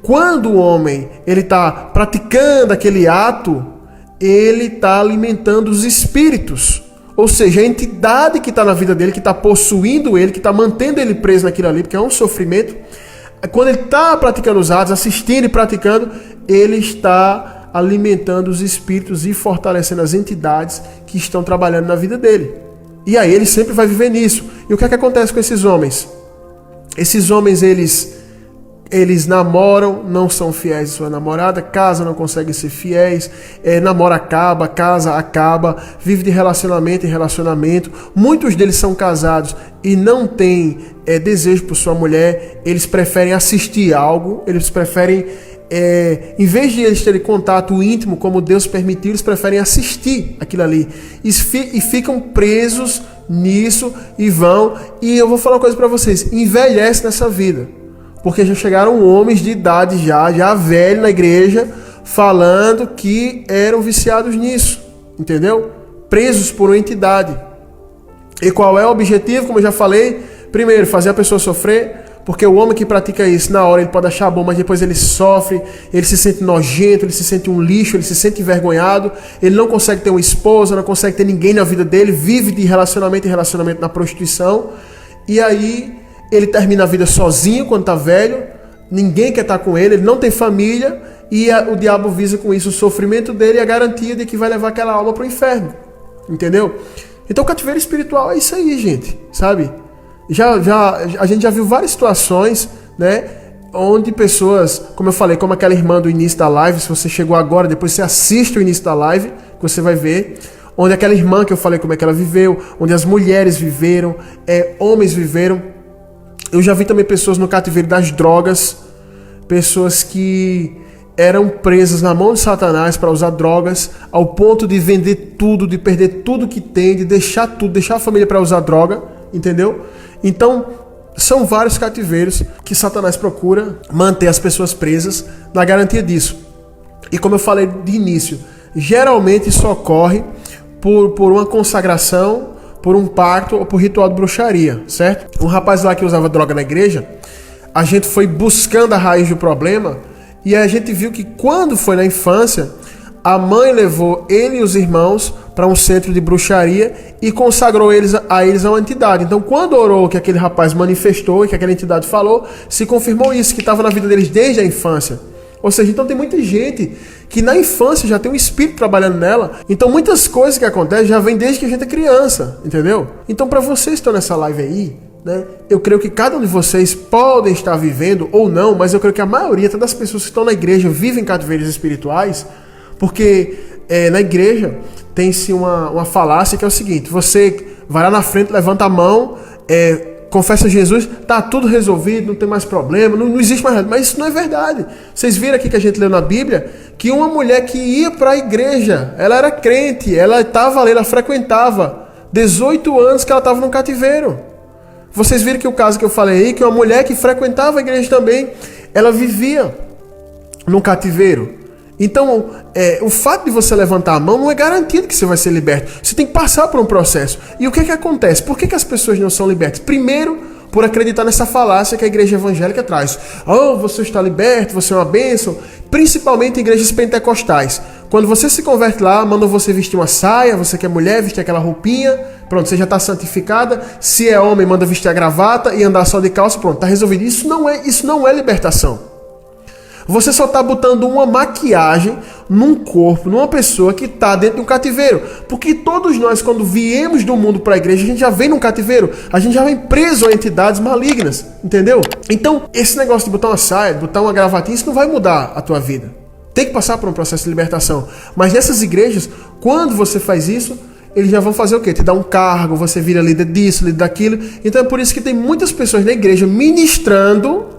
quando o homem está praticando aquele ato, ele está alimentando os espíritos. Ou seja, a entidade que está na vida dele, que está possuindo ele, que está mantendo ele preso naquilo ali, porque é um sofrimento. Quando ele está praticando os atos, assistindo e praticando, ele está alimentando os espíritos e fortalecendo as entidades que estão trabalhando na vida dele. E aí ele sempre vai viver nisso. E o que é que acontece com esses homens? Esses homens, eles namoram, não são fiéis à sua namorada, casam, não conseguem ser fiéis, namoro acaba, casa acaba, vive de relacionamento em relacionamento. Muitos deles são casados e não têm desejo por sua mulher, eles preferem assistir algo, eles preferem, em vez de eles terem contato íntimo como Deus permitiu, eles preferem assistir aquilo ali e ficam presos nisso e vão. E eu vou falar uma coisa para vocês, envelhece nessa vida. Porque já chegaram homens de idade já velho na igreja, falando que eram viciados nisso, entendeu? Presos por uma entidade. E qual é o objetivo? Como eu já falei, primeiro, fazer a pessoa sofrer, porque o homem que pratica isso, na hora ele pode achar bom, mas depois ele sofre, ele se sente nojento, ele se sente um lixo, ele se sente envergonhado, ele não consegue ter uma esposa, não consegue ter ninguém na vida dele, vive de relacionamento em relacionamento na prostituição, e aí ele termina a vida sozinho quando está velho, ninguém quer estar com ele não tem família, e o diabo visa com isso o sofrimento dele e a garantia de que vai levar aquela alma para o inferno. Entendeu? Então o cativeiro espiritual é isso aí, gente, sabe? A gente já viu várias situações, né, onde pessoas, como eu falei, como aquela irmã do início da live, se você chegou agora, depois você assiste o início da live, que você vai ver, onde aquela irmã que eu falei como é que ela viveu, onde as mulheres viveram, homens viveram. Eu já vi também pessoas no cativeiro das drogas, pessoas que eram presas na mão de Satanás para usar drogas, ao ponto de vender tudo, de perder tudo que tem, de deixar tudo, deixar a família para usar droga, entendeu? Então, são vários cativeiros que Satanás procura manter as pessoas presas na garantia disso. E como eu falei de início, geralmente isso ocorre por uma consagração, por um pacto ou por ritual de bruxaria, certo? Um rapaz lá que usava droga na igreja, a gente foi buscando a raiz do problema e a gente viu que quando foi na infância, a mãe levou ele e os irmãos para um centro de bruxaria e consagrou eles a uma entidade. Então, quando orou que aquele rapaz manifestou e que aquela entidade falou, se confirmou isso, que estava na vida deles desde a infância. Ou seja, então tem muita gente que na infância já tem um espírito trabalhando nela. Então muitas coisas que acontecem já vêm desde que a gente é criança, entendeu? Então para vocês que estão nessa live aí, né? Eu creio que cada um de vocês podem estar vivendo ou não, mas eu creio que a maioria das pessoas que estão na igreja vivem cativeiros espirituais, porque na igreja tem-se uma falácia que é o seguinte: você vai lá na frente, levanta a mão, confessa Jesus, tá tudo resolvido, não tem mais problema, não existe mais nada. Mas isso não é verdade. Vocês viram aqui que a gente leu na Bíblia que uma mulher que ia para a igreja, ela era crente, ela estava ali, ela frequentava 18 anos que ela estava no cativeiro. Vocês viram que o caso que eu falei aí, que uma mulher que frequentava a igreja também, ela vivia num cativeiro. Então, o fato de você levantar a mão não é garantido que você vai ser liberto. Você tem que passar por um processo. E o que acontece? Por que as pessoas não são libertas? Primeiro, por acreditar nessa falácia que a igreja evangélica traz. Oh, você está liberto, você é uma bênção. Principalmente em igrejas pentecostais. Quando você se converte lá, mandam você vestir uma saia, você que é mulher, vestir aquela roupinha, pronto, você já está santificada. Se é homem, manda vestir a gravata e andar só de calça, pronto, está resolvido. Isso não é libertação. Você só está botando uma maquiagem num corpo, numa pessoa que está dentro de um cativeiro. Porque todos nós, quando viemos do mundo para a igreja, a gente já vem num cativeiro. A gente já vem preso a entidades malignas, entendeu? Então, esse negócio de botar uma saia, botar uma gravatinha, isso não vai mudar a tua vida. Tem que passar por um processo de libertação. Mas nessas igrejas, quando você faz isso, eles já vão fazer o quê? Te dar um cargo, você vira líder disso, líder daquilo. Então é por isso que tem muitas pessoas na igreja ministrando,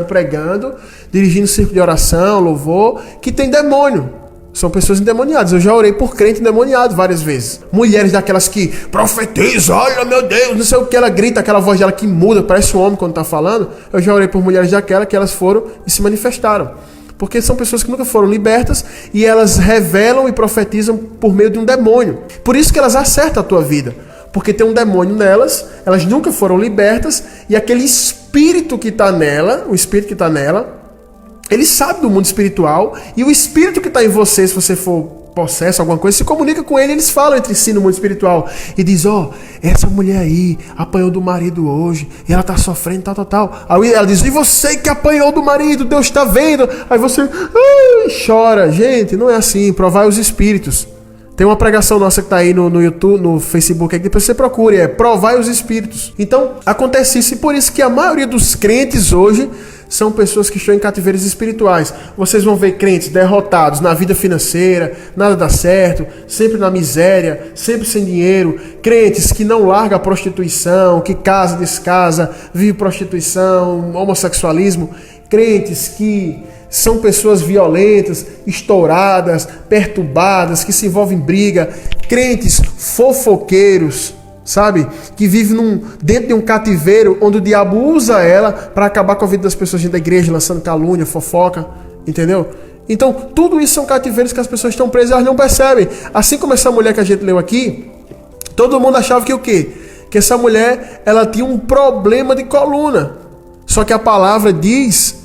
pregando, dirigindo círculo de oração, louvor, que tem demônio. São pessoas endemoniadas. Eu já orei por crente endemoniado várias vezes. Mulheres daquelas que profetizam, olha meu Deus, não sei o que, ela grita, aquela voz dela que muda, parece um homem quando está falando. Eu já orei por mulheres daquela que elas foram e se manifestaram. Porque são pessoas que nunca foram libertas e elas revelam e profetizam por meio de um demônio. Por isso que elas acertam a tua vida. Porque tem um demônio nelas, elas nunca foram libertas e aquele espírito que está nela, o espírito que está nela, ele sabe do mundo espiritual e o espírito que está em você, se você for possesso, alguma coisa, se comunica com ele, eles falam entre si no mundo espiritual e diz, essa mulher aí apanhou do marido hoje e ela está sofrendo, tal. Aí ela diz, e você que apanhou do marido, Deus está vendo? Aí você chora. Gente, não é assim, provai os espíritos. Tem uma pregação nossa que está aí no YouTube, no Facebook, que depois você procure, provai os espíritos. Então, acontece isso, e por isso que a maioria dos crentes hoje são pessoas que estão em cativeiros espirituais. Vocês vão ver crentes derrotados na vida financeira, nada dá certo, sempre na miséria, sempre sem dinheiro. Crentes que não largam a prostituição, que casa, descasa, vive prostituição, homossexualismo. Crentes que são pessoas violentas, estouradas, perturbadas, que se envolvem em briga. Crentes fofoqueiros, sabe? Que vivem dentro de um cativeiro onde o diabo usa ela para acabar com a vida das pessoas dentro da igreja, lançando calúnia, fofoca, entendeu? Então, tudo isso são cativeiros que as pessoas estão presas e elas não percebem. Assim como essa mulher que a gente leu aqui, todo mundo achava que o quê? Que essa mulher, ela tinha um problema de coluna. Só que a palavra diz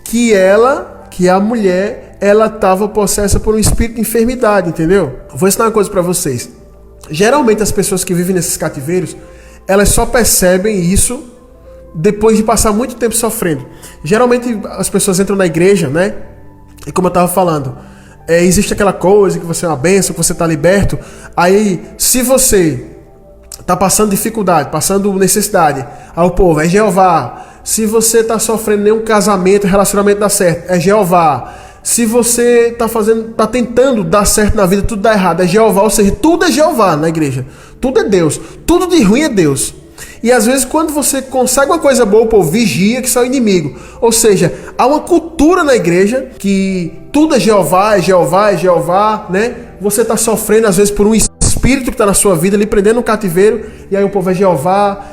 que a mulher, ela estava possessa por um espírito de enfermidade, entendeu? Vou ensinar uma coisa para vocês. Geralmente as pessoas que vivem nesses cativeiros, elas só percebem isso depois de passar muito tempo sofrendo. Geralmente as pessoas entram na igreja, né? E como eu estava falando, existe aquela coisa que você é uma bênção, que você está liberto. Aí, se você está passando dificuldade, passando necessidade, aí o povo, é Jeová. Se você está sofrendo nenhum casamento, relacionamento dá certo, é Jeová. Se você está tentando dar certo na vida, tudo dá errado, é Jeová. Ou seja, tudo é Jeová na igreja. Tudo é Deus. Tudo de ruim é Deus. E às vezes quando você consegue uma coisa boa, o povo vigia que são inimigo. Ou seja, há uma cultura na igreja que tudo é Jeová, né? Você está sofrendo às vezes por um espírito que está na sua vida, lhe prendendo no cativeiro, e aí o povo é Jeová,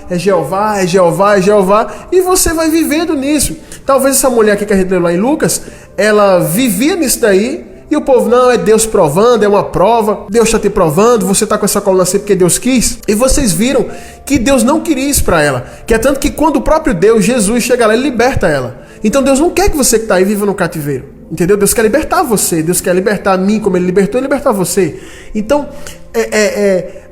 e você vai vivendo nisso. Talvez essa mulher aqui que a gente leu lá em Lucas, ela vivia nisso daí, e o povo, não, é Deus provando, é uma prova, Deus está te provando, você está com essa coluna assim porque Deus quis. E vocês viram que Deus não queria isso para ela, que é tanto que quando o próprio Deus, Jesus, chega lá, ele liberta ela. Então Deus não quer que você que está aí viva no cativeiro. Entendeu? Deus quer libertar você. Deus quer libertar a mim como Ele libertou e libertar você. Então,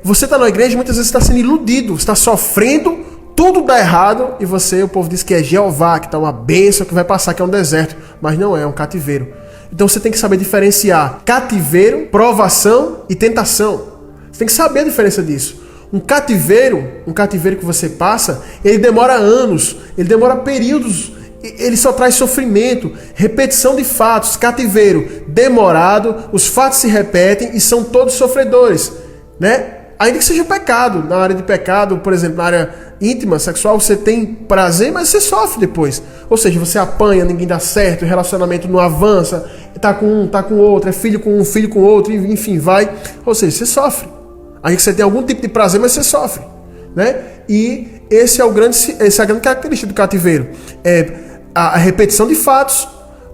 você está na igreja e muitas vezes está sendo iludido. Está sofrendo, tudo dá errado. E o povo diz que é Jeová, que está uma bênção, que vai passar, que é um deserto. Mas não é um cativeiro. Então você tem que saber diferenciar cativeiro, provação e tentação. Você tem que saber a diferença disso. Um cativeiro que você passa, ele demora anos, ele demora períodos, ele só traz sofrimento, repetição de fatos. Cativeiro demorado, os fatos se repetem e são todos sofredores, né? Ainda que seja pecado, na área de pecado, por exemplo, na área íntima, sexual, você tem prazer, mas você sofre depois. Ou seja, você apanha, ninguém dá certo, o relacionamento não avança, tá com um, tá com outro, é filho com um, filho com outro, enfim, vai. Ou seja, você sofre. Ainda que você tenha algum tipo de prazer, mas você sofre, né? E essa é a grande característica do cativeiro. É a repetição de fatos,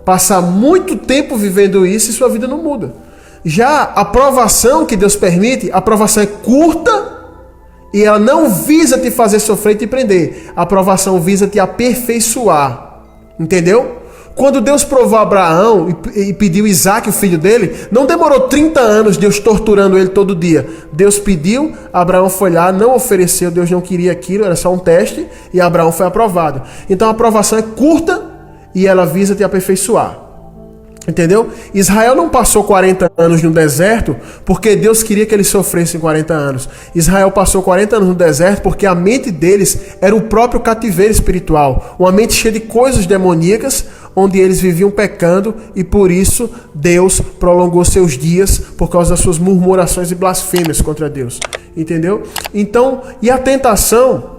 passar muito tempo vivendo isso e sua vida não muda. Já a aprovação que Deus permite, a aprovação é curta e ela não visa te fazer sofrer e te prender. A aprovação visa te aperfeiçoar. Entendeu? Quando Deus provou Abraão e pediu Isaac, o filho dele, não demorou 30 anos Deus torturando ele todo dia. Deus pediu, Abraão foi lá, não ofereceu, Deus não queria aquilo, era só um teste e Abraão foi aprovado. Então a aprovação é curta e ela visa te aperfeiçoar. Entendeu? Israel não passou 40 anos no deserto porque Deus queria que eles sofressem 40 anos. Israel passou 40 anos no deserto porque a mente deles era o próprio cativeiro espiritual. Uma mente cheia de coisas demoníacas, onde eles viviam pecando e por isso Deus prolongou seus dias por causa das suas murmurações e blasfêmias contra Deus. Entendeu? Então, e a tentação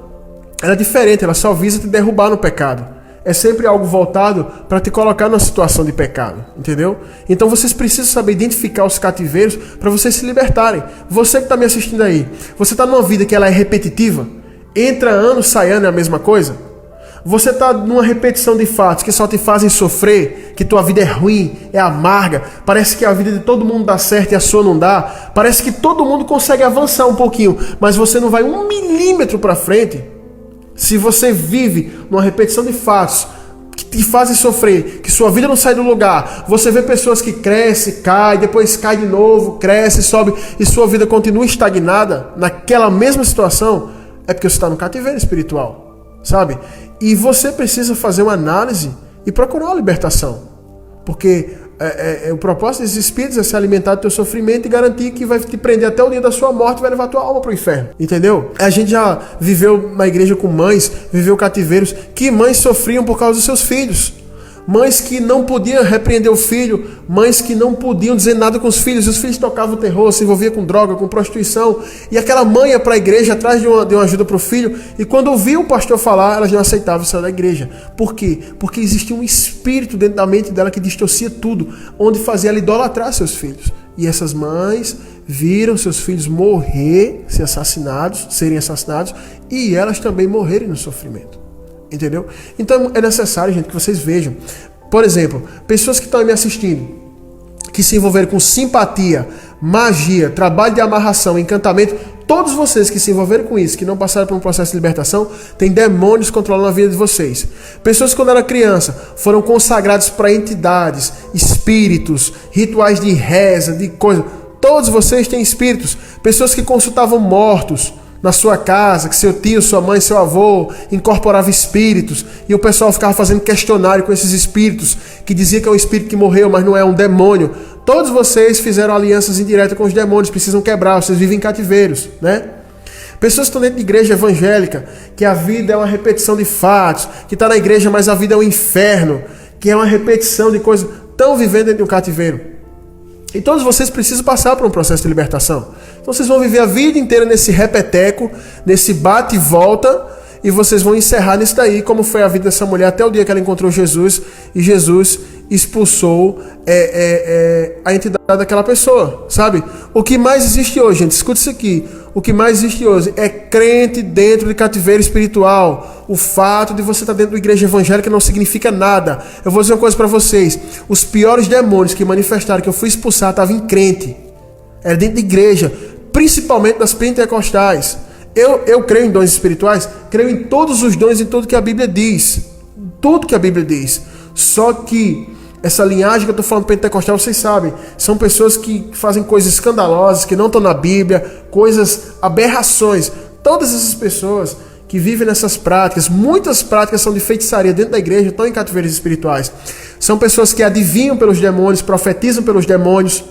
era diferente, ela só visa te derrubar no pecado. É sempre algo voltado para te colocar numa situação de pecado, entendeu? Então vocês precisam saber identificar os cativeiros para vocês se libertarem. Você que está me assistindo aí, você está numa vida que ela é repetitiva? Entra ano, sai ano é a mesma coisa? Você está numa repetição de fatos que só te fazem sofrer, que tua vida é ruim, é amarga, parece que a vida de todo mundo dá certo e a sua não dá, parece que todo mundo consegue avançar um pouquinho, mas você não vai 1 milímetro para frente. Se você vive numa repetição de fatos que te fazem sofrer, que sua vida não sai do lugar, você vê pessoas que crescem, caem, depois cai de novo, cresce, sobe e sua vida continua estagnada naquela mesma situação, é porque você está no cativeiro espiritual, sabe? E você precisa fazer uma análise e procurar uma libertação, porque o propósito desses espíritos é se alimentar do teu sofrimento e garantir que vai te prender até o dia da sua morte e vai levar tua alma para o inferno, entendeu? A gente já viveu na igreja com mães, viveu cativeiros, que mães sofriam por causa dos seus filhos, mães que não podiam repreender o filho, mães que não podiam dizer nada com os filhos tocavam terror, se envolviam com droga, com prostituição, e aquela mãe ia para a igreja atrás de uma ajuda para o filho, e quando ouvia o pastor falar, elas não aceitavam sair da igreja. Por quê? Porque existia um espírito dentro da mente dela que distorcia tudo, onde fazia ela idolatrar seus filhos. E essas mães viram seus filhos serem assassinados, e elas também morrerem no sofrimento. Entendeu? Então é necessário, gente, que vocês vejam. Por exemplo, pessoas que estão me assistindo, que se envolveram com simpatia, magia, trabalho de amarração, encantamento, todos vocês que se envolveram com isso, que não passaram por um processo de libertação, tem demônios controlando a vida de vocês. Pessoas que quando eram criança foram consagrados para entidades, espíritos, rituais de reza, de coisa. Todos vocês têm espíritos. Pessoas que consultavam mortos na sua casa, que seu tio, sua mãe, seu avô incorporava espíritos e o pessoal ficava fazendo questionário com esses espíritos, que dizia que é um espírito que morreu, mas não é um demônio. Todos vocês fizeram alianças indiretas com os demônios, precisam quebrar, vocês vivem em cativeiros, né? Pessoas que estão dentro de igreja evangélica, que a vida é uma repetição de fatos, que está na igreja, mas a vida é um inferno, que é uma repetição de coisas, estão vivendo dentro de um cativeiro. E todos vocês precisam passar por um processo de libertação. Então vocês vão viver a vida inteira nesse repeteco, nesse bate e volta, e vocês vão encerrar nisso daí, como foi a vida dessa mulher até o dia que ela encontrou Jesus, e Jesus expulsou a entidade daquela pessoa, sabe? O que mais existe hoje, gente, escuta isso aqui, o que mais existe hoje é crente dentro de cativeiro espiritual. O fato de você estar dentro da igreja evangélica não significa nada. Eu vou dizer uma coisa para vocês, os piores demônios que manifestaram, que eu fui expulsar, estavam em crente, era dentro da igreja, principalmente das pentecostais. Eu creio em dons espirituais, creio em todos os dons, em tudo que a Bíblia diz, tudo que a Bíblia diz, só que essa linhagem que eu estou falando pentecostal, vocês sabem, são pessoas que fazem coisas escandalosas, que não estão na Bíblia, coisas, aberrações. Todas essas pessoas que vivem nessas práticas, muitas práticas são de feitiçaria dentro da igreja, estão em cativeiros espirituais. São pessoas que adivinham pelos demônios, profetizam pelos demônios.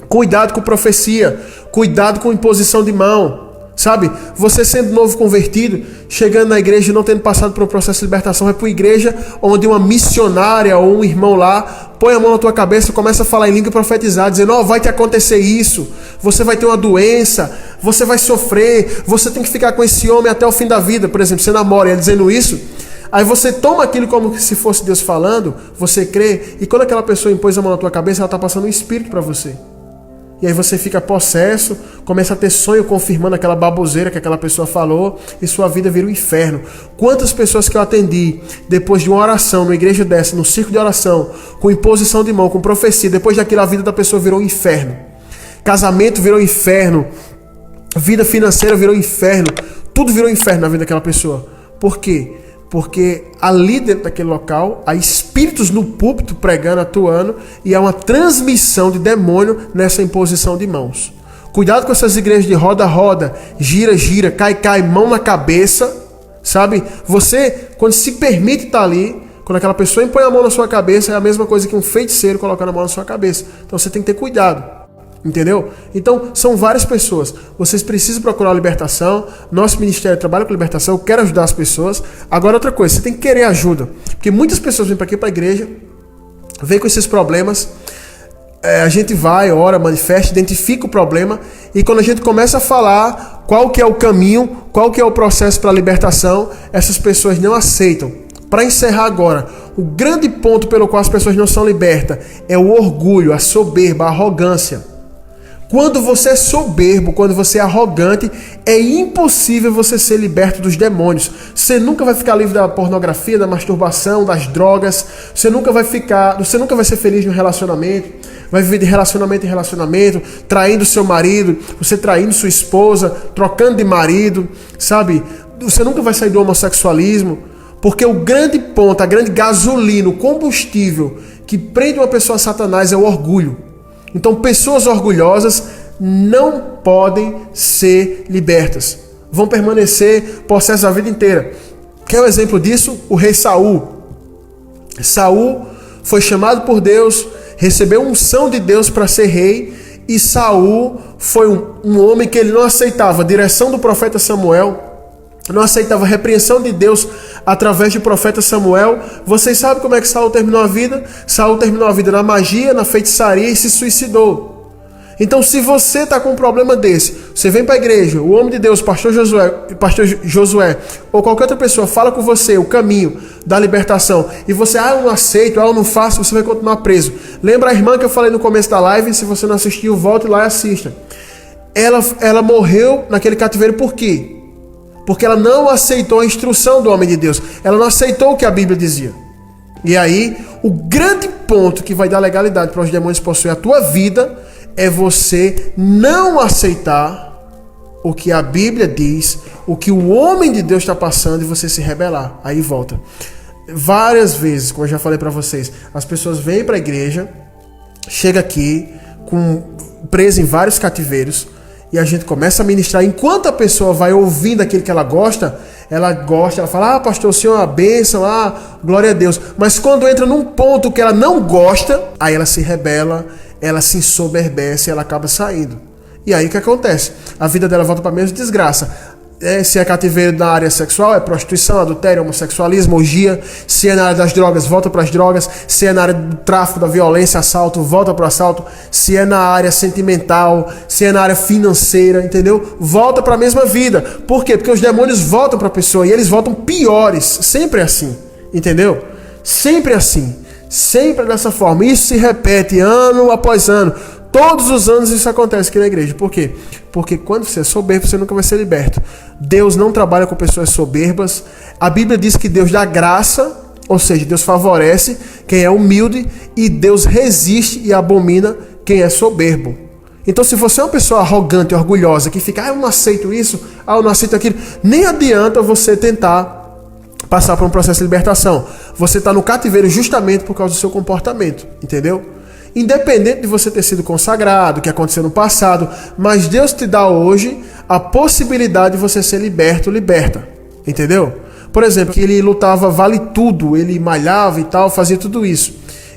Cuidado com profecia, cuidado com imposição de mão. Sabe? Você sendo novo convertido, chegando na igreja e não tendo passado por um processo de libertação, vai para uma igreja onde uma missionária ou um irmão lá põe a mão na tua cabeça, começa a falar em língua e profetizar, dizendo, ó, vai te acontecer isso, você vai ter uma doença, você vai sofrer, você tem que ficar com esse homem até o fim da vida. Por exemplo, você namora e ele dizendo isso, aí você toma aquilo como se fosse Deus falando, você crê, e quando aquela pessoa impôs a mão na tua cabeça, ela está passando um espírito para você. E aí você fica possesso, começa a ter sonho confirmando aquela baboseira que aquela pessoa falou, e sua vida vira um inferno. Quantas pessoas que eu atendi, depois de uma oração, numa igreja dessa, num círculo de oração, com imposição de mão, com profecia, depois daquilo a vida da pessoa virou um inferno. Casamento virou um inferno, vida financeira virou um inferno, tudo virou um inferno na vida daquela pessoa. Por quê? Porque ali dentro daquele local há espíritos no púlpito pregando, atuando, e há uma transmissão de demônio nessa imposição de mãos. Cuidado com essas igrejas de roda, gira, cai, mão na cabeça, sabe? Você, quando se permite estar ali, quando aquela pessoa impõe a mão na sua cabeça, é a mesma coisa que um feiticeiro colocando a mão na sua cabeça. Então você tem que ter cuidado. Entendeu? Então, são várias pessoas. Vocês precisam procurar a libertação. Nosso ministério trabalha com libertação. Eu quero ajudar as pessoas. Agora, outra coisa, você tem que querer ajuda. Porque muitas pessoas vêm para aqui, para a igreja, vêm com esses problemas. A gente vai, ora, manifesta, identifica o problema. E quando a gente começa a falar qual que é o caminho, qual que é o processo para a libertação, essas pessoas não aceitam. Para encerrar agora, o grande ponto pelo qual as pessoas não são libertas é o orgulho, a soberba, a arrogância. Quando você é soberbo, quando você é arrogante, é impossível você ser liberto dos demônios. Você nunca vai ficar livre da pornografia, da masturbação, das drogas. Você nunca vai ser feliz no relacionamento. Vai viver de relacionamento em relacionamento, traindo seu marido, você traindo sua esposa, trocando de marido, sabe? Você nunca vai sair do homossexualismo, porque o grande ponto, a grande gasolina, o combustível que prende uma pessoa a Satanás é o orgulho. Então, pessoas orgulhosas não podem ser libertas. Vão permanecer possessas a vida inteira. Quer um exemplo disso? O rei Saul. Saul foi chamado por Deus, recebeu unção de Deus para ser rei, e Saul foi um homem que ele não aceitava a direção do profeta Samuel, não aceitava a repreensão de Deus através do profeta Samuel. Vocês sabem como é que Saul terminou a vida? Saul terminou a vida na magia, na feitiçaria e se suicidou. Então, se você está com um problema desse, você vem para a igreja, o homem de Deus, pastor Josué, ou qualquer outra pessoa fala com você o caminho da libertação, e você, eu não aceito, eu não faço, você vai continuar preso. Lembra a irmã que eu falei no começo da live? Se você não assistiu, volte lá e assista. Ela morreu naquele cativeiro por quê? Porque ela não aceitou a instrução do homem de Deus. Ela não aceitou o que a Bíblia dizia. E aí, o grande ponto que vai dar legalidade para os demônios possuir a tua vida é você não aceitar o que a Bíblia diz, o que o homem de Deus está passando, e você se rebelar. Aí volta. Várias vezes, como eu já falei para vocês, as pessoas vêm para a igreja, chega aqui, presa em vários cativeiros, e a gente começa a ministrar. Enquanto a pessoa vai ouvindo aquilo que ela gosta, ela fala, pastor, o senhor é uma bênção, glória a Deus. Mas quando entra num ponto que ela não gosta, aí ela se rebela, ela se ensoberbece, ela acaba saindo. E aí o que acontece? A vida dela volta para a mesma desgraça. Se é cativeiro na área sexual, é prostituição, adultério, homossexualismo, orgia. Se é na área das drogas, volta para as drogas. Se é na área do tráfico, da violência, assalto, volta para o assalto. Se é na área sentimental, se é na área financeira, entendeu? Volta para a mesma vida. Por quê? Porque os demônios voltam para a pessoa e eles voltam piores. Sempre assim, entendeu? Sempre assim. Sempre dessa forma. Isso se repete ano após ano. Todos os anos isso acontece aqui na igreja. Por quê? Porque quando você é soberbo, você nunca vai ser liberto. Deus não trabalha com pessoas soberbas. A Bíblia diz que Deus dá graça, ou seja, Deus favorece quem é humilde, e Deus resiste e abomina quem é soberbo. Então, se você é uma pessoa arrogante e orgulhosa, que fica, eu não aceito isso, eu não aceito aquilo, nem adianta você tentar passar por um processo de libertação. Você está no cativeiro justamente por causa do seu comportamento, entendeu? Independente de você ter sido consagrado, o que aconteceu no passado, mas Deus te dá hoje a possibilidade de você ser liberta, entendeu? Por exemplo, que ele lutava vale tudo, ele malhava e tal, fazia tudo isso.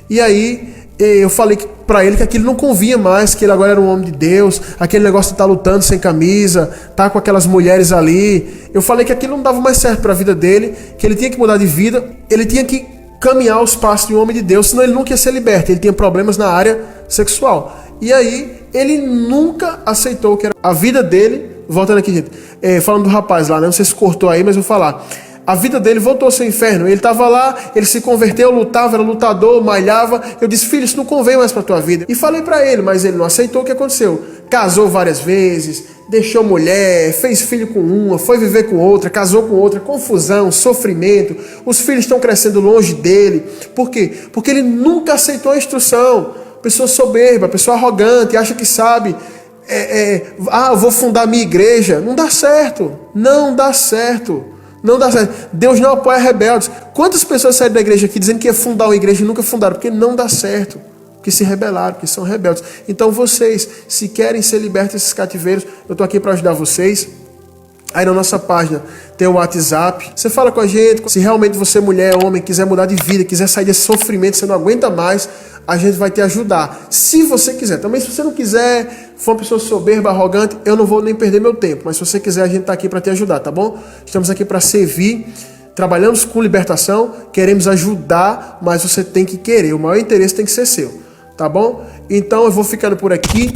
E aí, eu falei pra ele que aquilo não convinha mais, que ele agora era um homem de Deus, aquele negócio de estar lutando sem camisa, tá com aquelas mulheres ali. Eu falei que aquilo não dava mais certo pra vida dele, que ele tinha que mudar de vida, ele tinha que caminhar os passos de um homem de Deus, senão ele nunca ia ser liberto, ele tinha problemas na área sexual. E aí, ele nunca aceitou que era a vida dele, voltando aqui, gente, falando do rapaz lá, né? Não sei se cortou aí, mas eu vou falar. A vida dele voltou ao seu inferno. Ele estava lá, ele se converteu, lutava, era lutador, malhava. Eu disse, filho, isso não convém mais para tua vida. E falei para ele, mas ele não aceitou. O que aconteceu? Casou várias vezes, deixou mulher, fez filho com uma, foi viver com outra, casou com outra, confusão, sofrimento. Os filhos estão crescendo longe dele. Por quê? Porque ele nunca aceitou a instrução. Pessoa soberba, pessoa arrogante, acha que sabe. Eu vou fundar minha igreja. Não dá certo. Não dá certo. Não dá certo. Deus não apoia rebeldes. Quantas pessoas saíram da igreja aqui dizendo que ia fundar uma igreja e nunca fundaram? Porque não dá certo. Porque se rebelaram, porque são rebeldes. Então vocês, se querem ser libertos desses cativeiros, eu estou aqui para ajudar vocês. Aí na nossa página tem o WhatsApp. Você fala com a gente. Se realmente você, mulher, homem, quiser mudar de vida, quiser sair desse sofrimento, você não aguenta mais, a gente vai te ajudar. Se você quiser. Também se você não quiser, for uma pessoa soberba, arrogante, eu não vou nem perder meu tempo. Mas se você quiser, a gente está aqui para te ajudar, tá bom? Estamos aqui para servir. Trabalhamos com libertação, queremos ajudar, mas você tem que querer. O maior interesse tem que ser seu, tá bom? Então eu vou ficando por aqui.